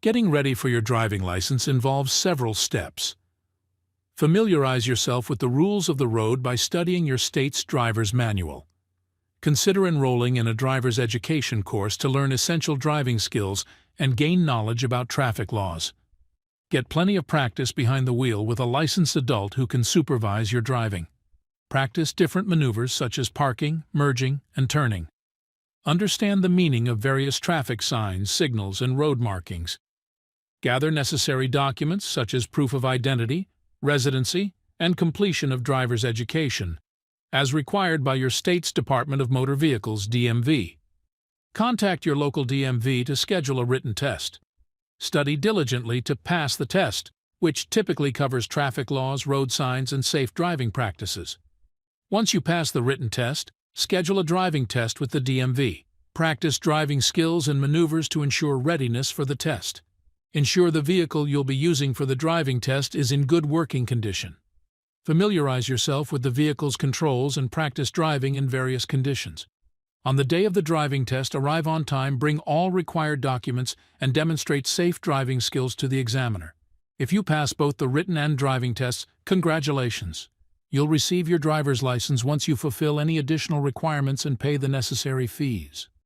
Getting ready for your driving license involves several steps. Familiarize yourself with the rules of the road by studying your state's driver's manual. Consider enrolling in a driver's education course to learn essential driving skills and gain knowledge about traffic laws. Get plenty of practice behind the wheel with a licensed adult who can supervise your driving. Practice different maneuvers such as parking, merging, and turning. Understand the meaning of various traffic signs, signals, and road markings. Gather necessary documents such as proof of identity, residency, and completion of driver's education, as required by your state's Department of Motor Vehicles (DMV). Contact your local DMV to schedule a written test. Study diligently to pass the test, which typically covers traffic laws, road signs, and safe driving practices. Once you pass the written test, schedule a driving test with the DMV. Practice driving skills and maneuvers to ensure readiness for the test. Ensure the vehicle you'll be using for the driving test is in good working condition. Familiarize yourself with the vehicle's controls and practice driving in various conditions. On the day of the driving test, arrive on time, bring all required documents, and demonstrate safe driving skills to the examiner. If you pass both the written and driving tests, congratulations! You'll receive your driver's license once you fulfill any additional requirements and pay the necessary fees.